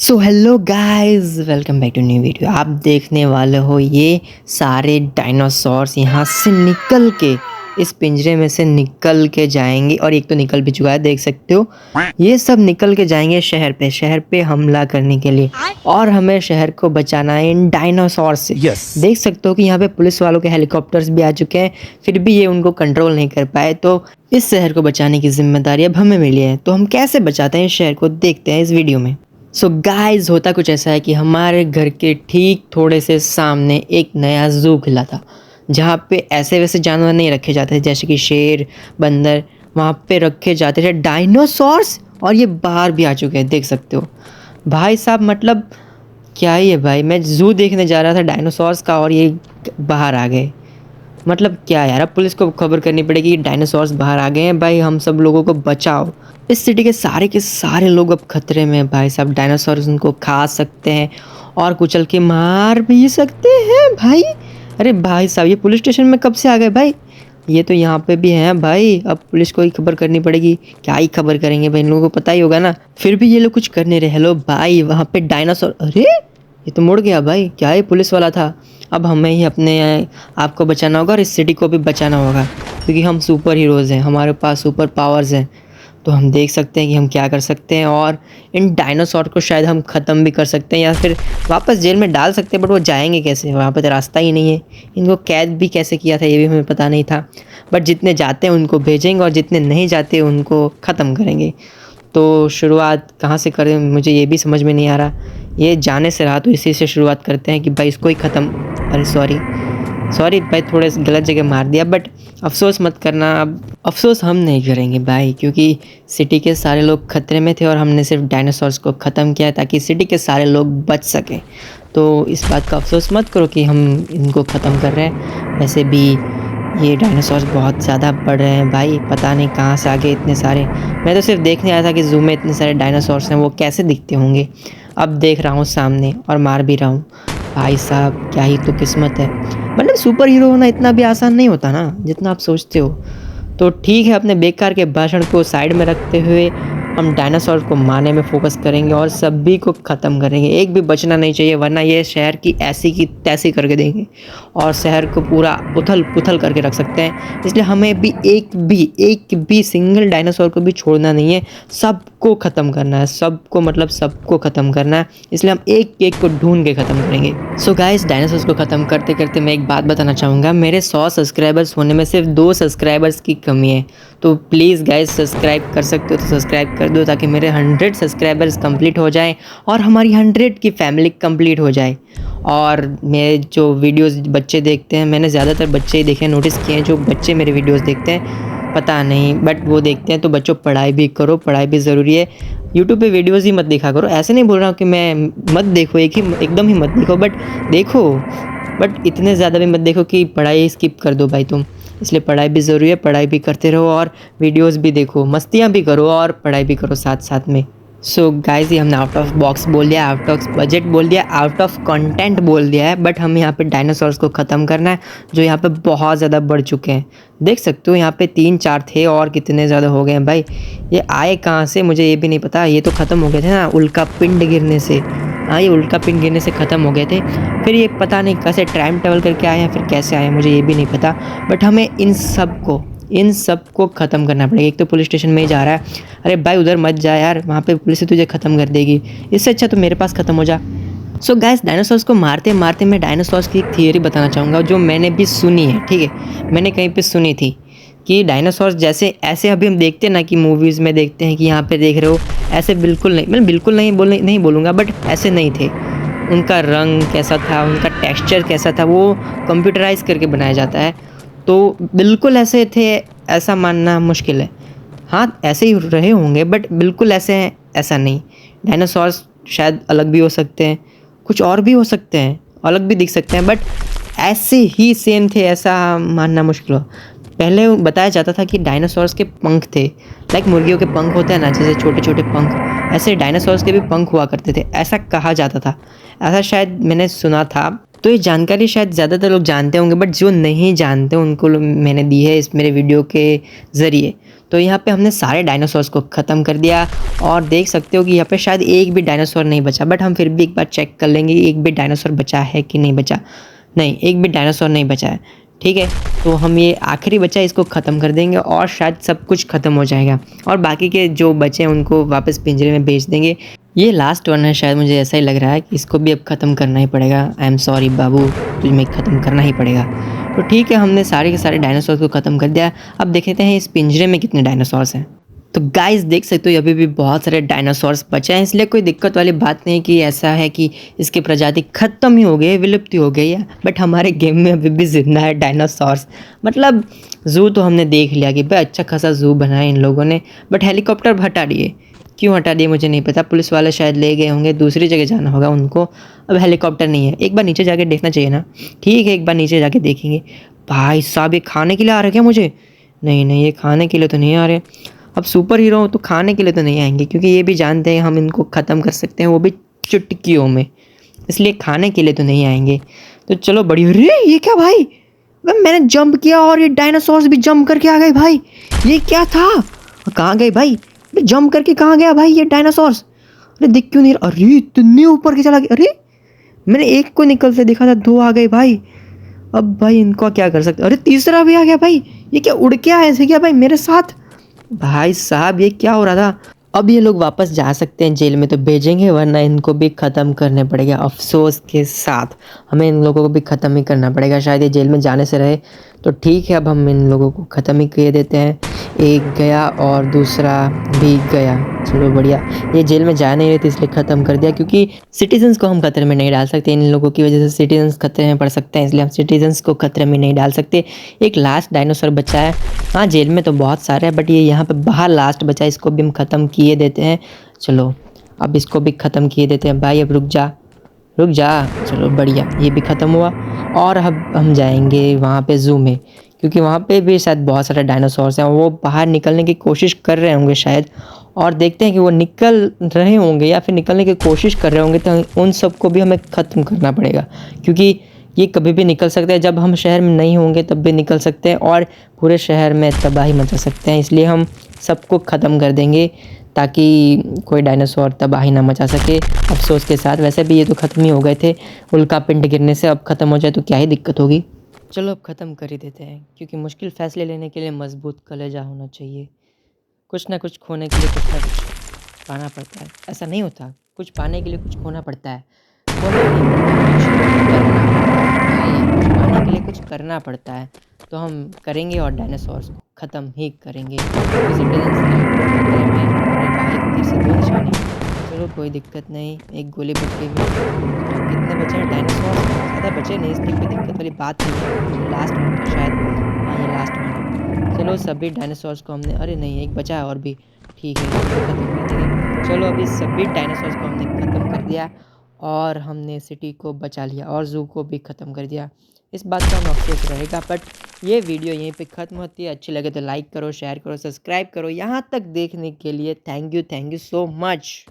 So hello guys, welcome back to new video. आप देखने वाले हो ये सारे डायनासोर्स यहाँ से निकल के इस पिंजरे में से निकल के जाएंगे। और एक तो निकल भी चुका है, देख सकते हो। ये सब निकल के जाएंगे शहर पे हमला करने के लिए। और हमें शहर को बचाना है इन डायनासोर से। देख सकते हो कि यहाँ पे पुलिस वालों के हेलीकॉप्टर्स भी आ चुके हैं, फिर भी ये उनको कंट्रोल नहीं कर पाए। तो इस शहर को बचाने की जिम्मेदारी अब हमें मिली है। तो हम कैसे बचाते हैं इस शहर को, देखते हैं इस वीडियो में। सो गाइस, होता कुछ ऐसा है कि हमारे घर के ठीक थोड़े से सामने एक नया ज़ू खुला था, जहाँ पे ऐसे वैसे जानवर नहीं रखे जाते थे, जैसे कि शेर, बंदर। वहाँ पे रखे जाते थे डायनासोर्स। और ये बाहर भी आ चुके हैं, देख सकते हो भाई साहब। मतलब क्या ही है भाई, मैं ज़ू देखने जा रहा था डायनासोर्स का और ये बाहर आ गए। मतलब क्या यार, अब पुलिस को खबर करनी पड़ेगी कि डायनासोर्स बाहर आ गए हैं, भाई हम सब लोगों को बचाओ। इस सिटी के सारे लोग अब खतरे में हैं भाई साहब। डायनासोर्स उनको खा सकते हैं और कुचल के मार भी सकते हैं भाई। अरे भाई साहब, ये पुलिस स्टेशन में कब से आ गए भाई? ये तो यहाँ पे भी हैं भाई। अब पुलिस को ही खबर करनी पड़ेगी। क्या ही खबर करेंगे भाई, इन लोगों को पता ही होगा ना। फिर भी ये लोग कुछ कर नहीं रहे। हेलो भाई, वहाँ पे डायनासोर, अरे ये तो मुड़ गया भाई। क्या ही पुलिस वाला था। अब हमें ही अपने आप को बचाना होगा और इस सिटी को भी बचाना होगा, क्योंकि हम सुपर हीरोज़ हैं, हमारे पास सुपर पावर्स हैं। तो हम देख सकते हैं कि हम क्या कर सकते हैं और इन डायनासोर को शायद हम ख़त्म भी कर सकते हैं या फिर वापस जेल में डाल सकते हैं। बट वो जाएंगे कैसे, वहाँ पर तो रास्ता ही नहीं है। इनको कैद भी कैसे किया था ये भी हमें पता नहीं था। बट जितने जाते हैं उनको भेजेंगे और जितने नहीं जाते उनको ख़त्म करेंगे। तो शुरुआत कहाँ से करें, मुझे ये भी समझ में नहीं आ रहा। ये जाने से रहा तो इसी से शुरुआत करते हैं कि भाई इसको ही ख़त्म। अरे सॉरी भाई, थोड़े गलत जगह मार दिया। बट अफसोस मत करना, अब अफसोस हम नहीं करेंगे भाई, क्योंकि सिटी के सारे लोग खतरे में थे और हमने सिर्फ डायनासोर्स को ख़त्म किया ताकि सिटी के सारे लोग बच सकें। तो इस बात का अफसोस मत करो कि हम इनको ख़त्म कर रहे हैं। वैसे भी ये डायनासोर्स बहुत ज़्यादा बढ़ रहे हैं भाई, पता नहीं कहाँ से आ गए इतने सारे। मैं तो सिर्फ देखने आया था कि ज़ू में इतने सारे डायनासोर्स हैं, वो कैसे दिखते होंगे। अब देख रहा हूँ सामने और मार भी रहा हूँ। भाई साहब, क्या ही तो किस्मत है। मतलब सुपर हीरो होना इतना भी आसान नहीं होता ना, जितना आप सोचते हो। तो ठीक है, अपने बेकार के भाषण को साइड में रखते हुए हम डायनासोर को मारने में फोकस करेंगे और सभी को ख़त्म करेंगे। एक भी बचना नहीं चाहिए, वरना ये शहर की ऐसी की तैसी करके देंगे और शहर को पूरा उथल पुथल करके रख सकते हैं। इसलिए हमें भी एक भी सिंगल डायनासोर को भी छोड़ना नहीं है, सबको ख़त्म करना है। सबको मतलब सबको ख़त्म करना है। इसलिए हम एक एक को ढूंढ के ख़त्म करेंगे। सो गाइस, डायनासोर्स को ख़त्म करते करते मैं एक बात बताना चाहूँगा। मेरे 100 सब्सक्राइबर्स होने में सिर्फ 2 सब्सक्राइबर्स की कमी है। तो प्लीज़ गाइस, सब्सक्राइब कर सकते हो तो सब्सक्राइब कर दो, ताकि मेरे 100 सब्सक्राइबर्स कंप्लीट हो जाएं और हमारी 100 की फैमिली कंप्लीट हो जाए। और मेरे जो वीडियोस बच्चे देखते हैं, मैंने ज़्यादातर बच्चे ही देखे हैं, नोटिस किए हैं जो बच्चे मेरे वीडियोस देखते हैं, पता नहीं बट वो देखते हैं। तो बच्चों, पढ़ाई भी करो, पढ़ाई भी ज़रूरी है। यूट्यूब पे वीडियोस ही मत देखा करो। ऐसे नहीं बोल रहा हूँ कि मैं मत देखो, एकदम ही मत देखो, बट देखो, बट इतने ज़्यादा भी मत देखो कि पढ़ाई स्किप कर दो भाई तुम। इसलिए पढ़ाई भी ज़रूरी है, पढ़ाई भी करते रहो और वीडियोस भी देखो, मस्तियाँ भी करो और पढ़ाई भी करो साथ साथ में। सो गाइस, ये हमने आउट ऑफ बॉक्स बोल दिया, आउट ऑफ बजट बोल दिया, आउट ऑफ कंटेंट बोल दिया है। बट हमें यहाँ पे डायनासोर्स को ख़त्म करना है, जो यहाँ पे बहुत ज़्यादा बढ़ चुके हैं। देख सकते हो यहाँ पे 3-4 थे और कितने ज़्यादा हो गए हैं भाई। ये आए कहाँ से मुझे ये भी नहीं पता। ये तो ख़त्म हो गए थे ना उल्का पिंड गिरने से। हाँ, ये उल्का पिंड गिरने से ख़त्म हो गए थे। फिर ये पता नहीं कैसे टाइम ट्रेवल करके आए हैं, फिर कैसे आए मुझे ये भी नहीं पता। बट हमें इन सब को ख़त्म करना पड़ेगा। एक तो पुलिस स्टेशन में ही जा रहा है। अरे भाई, उधर मत जा यार, वहाँ पे पुलिस तुझे ख़त्म कर देगी। इससे अच्छा तो मेरे पास ख़त्म हो जा। सो गाइस, डायनासोर्स को मारते मारते मैं डायनासोर्स की एक थियरी बताना चाहूँगा, जो मैंने भी सुनी है। ठीक है, मैंने कहीं पे सुनी थी कि डायनासोर्स जैसे ऐसे अभी हम देखते हैं ना कि मूवीज़ में देखते हैं कि यहाँ पे देख रहे हो, ऐसे बिल्कुल नहीं, मैं बिल्कुल नहीं बोलूँगा, बट ऐसे नहीं थे। उनका रंग कैसा था, उनका टेक्स्चर कैसा था, वो कंप्यूटराइज करके बनाया जाता है। तो बिल्कुल ऐसे थे ऐसा मानना मुश्किल है। हाँ, ऐसे ही रहे होंगे, बट बिल्कुल ऐसे हैं ऐसा नहीं। डायनासोर्स शायद अलग भी हो सकते हैं, कुछ और भी हो सकते हैं, अलग भी दिख सकते हैं, बट ऐसे ही सेम थे ऐसा मानना मुश्किल हो। पहले बताया जाता था कि डायनासोर्स के पंख थे, लाइक मुर्गियों के पंख होते हैं ना, जैसे छोटे छोटे पंख, ऐसे डायनासोर्स के भी पंख हुआ करते थे, ऐसा कहा जाता था। ऐसा शायद मैंने सुना था। तो ये जानकारी शायद ज़्यादातर लोग जानते होंगे, बट जो नहीं जानते उनको मैंने दी है इस मेरे वीडियो के ज़रिए। तो यहाँ पे हमने सारे डायनासोर्स को ख़त्म कर दिया और देख सकते हो कि यहाँ पे शायद एक भी डायनासोर नहीं बचा, बट हम फिर भी एक बार चेक कर लेंगे एक भी डायनासोर बचा है कि नहीं बचा। नहीं, एक भी डायनासोर नहीं बचा है। ठीक है, तो हम ये आखिरी बचा इसको ख़त्म कर देंगे और शायद सब कुछ ख़त्म हो जाएगा और बाकी के जो बचे हैं उनको वापस पिंजरे में भेज देंगे। ये लास्ट वन है शायद, मुझे ऐसा ही लग रहा है कि इसको भी अब ख़त्म करना ही पड़ेगा। आई एम सॉरी बाबू, तुम्हें ख़त्म करना ही पड़ेगा। तो ठीक है, हमने सारे के सारे डायनासोर को ख़त्म कर दिया। अब देख लेते हैं इस पिंजरे में कितने डायनासोर्स हैं। तो गाइस देख सकते हो अभी भी बहुत सारे डायनासोर्स बचे हैं, इसलिए कोई दिक्कत वाली बात नहीं कि ऐसा है कि इसकी प्रजाति ख़त्म ही हो गई है, विलुप्त ही हो गई है। बट हमारे गेम में अभी भी जिंदा है डायनासोर्स। मतलब ज़ू तो हमने देख लिया कि भाई अच्छा खासा ज़ू बनाया इन लोगों ने, बट हेलीकॉप्टर हटा दिए। क्यों हटा दिए मुझे नहीं पता, पुलिस वाले शायद ले गए होंगे, दूसरी जगह जाना होगा उनको। अब हेलीकॉप्टर नहीं है, एक बार नीचे जाके देखना चाहिए ना। ठीक है, एक बार नीचे जाके देखेंगे। भाई साहब ये खाने के लिए आ रहे क्या मुझे? नहीं नहीं, ये खाने के लिए तो नहीं आ रहे। अब सुपर हीरो हो तो खाने के लिए तो नहीं आएंगे, क्योंकि ये भी जानते हैं हम इनको ख़त्म कर सकते हैं, वो भी चुटकियों में, इसलिए खाने के लिए तो नहीं आएंगे। तो चलो बढ़िया। अरे ये क्या भाई, मैंने जंप किया और ये डायनासोर्स भी जंप करके आ गए भाई। ये क्या था, कहाँ गए भाई? जंप करके कहाँ गया भाई ये डायनासोर्स? अरे दिख क्यों नहीं रहा? अरे इतने ऊपर के चला गया। अरे मैंने एक को निकलते देखा था, दो आ गए भाई। अब भाई इनको क्या कर सकते? अरे तीसरा भी आ गया भाई। ये क्या उड़ के आया ऐसे क्या भाई मेरे साथ? भाई साहब ये क्या हो रहा था? अब ये लोग वापस जा सकते हैं जेल में तो भेजेंगे, वरना इनको भी ख़त्म करने पड़ेगा। अफसोस के साथ हमें इन लोगों को भी ख़त्म ही करना पड़ेगा। शायद ये जेल में जाने से रहे तो ठीक है, अब हम इन लोगों को ख़त्म ही कर देते हैं। एक गया और दूसरा भी गया, चलो बढ़िया। ये जेल में जा नहीं रहे थे इसलिए ख़त्म कर दिया, क्योंकि सिटीजन्स को हम खतरे में नहीं डाल सकते। इन लोगों की वजह से सिटीजन्स खतरे में पड़ सकते हैं, इसलिए हम सिटीजन्स को खतरे में नहीं डाल सकते। एक लास्ट डायनासोर बचा है। हाँ जेल में तो बहुत सारे हैं, बट ये यहाँ पे बाहर लास्ट बचा है, इसको भी हम ख़त्म किए देते हैं। चलो अब इसको भी ख़त्म किए देते हैं। भाई अब रुक जा रुक जा। चलो बढ़िया, ये भी ख़त्म हुआ। और अब हम जाएंगे वहाँ पे ज़ू में, क्योंकि वहाँ पे भी शायद बहुत सारे डायनासोर्स हैं। वो बाहर निकलने की कोशिश कर रहे होंगे शायद, और देखते हैं कि वो निकल रहे होंगे या फिर निकलने की कोशिश कर रहे होंगे, तो उन सबको भी हमें ख़त्म करना पड़ेगा, क्योंकि ये कभी भी निकल सकते हैं। जब हम शहर में नहीं होंगे तब भी निकल सकते हैं और पूरे शहर में तबाही मचा सकते हैं। इसलिए हम सबको ख़त्म कर देंगे ताकि कोई डायनासोर तबाही ना मचा सके। अफसोस के साथ, वैसे भी ये तो ख़त्म ही हो गए थे उल्का पिंड गिरने से, अब ख़त्म हो जाए तो क्या ही दिक्कत होगी। चलो अब ख़त्म कर ही देते हैं, क्योंकि मुश्किल फ़ैसले लेने के लिए मजबूत कलेजा होना चाहिए। कुछ ना कुछ खोने के लिए कुछ ना कुछ पाना पड़ता है। ऐसा नहीं होता, कुछ पाने के लिए कुछ खोना पड़ता है। खोना नहीं पड़ता, कुछ पाने के लिए कुछ करना पड़ता है। तो हम करेंगे और डायनासोर्स को ख़त्म ही करेंगे। चलो कोई दिक्कत नहीं, एक गोली बच गई। कितने बचे हैं डायनासोर? ज़्यादा बचे नहीं, इसलिए कोई दिक्कत वाली बात नहीं है। लास्ट वन था शायद, हाँ ये लास्ट वन है। चलो सभी डायनासोर्स को हमने, अरे नहीं एक बचा है और भी, ठीक है ख़त्म कर देंगे। चलो अभी सभी डायनासोर्स को हमने ख़त्म कर दिया और हमने सिटी को बचा लिया और ज़ू को भी ख़त्म कर दिया। इस बात का हम अफसोस रहेगा। बट ये वीडियो यहीं पे ख़त्म होती है। अच्छी लगे तो लाइक करो, शेयर करो, सब्सक्राइब करो। यहाँ तक देखने के लिए थैंक यू सो मच।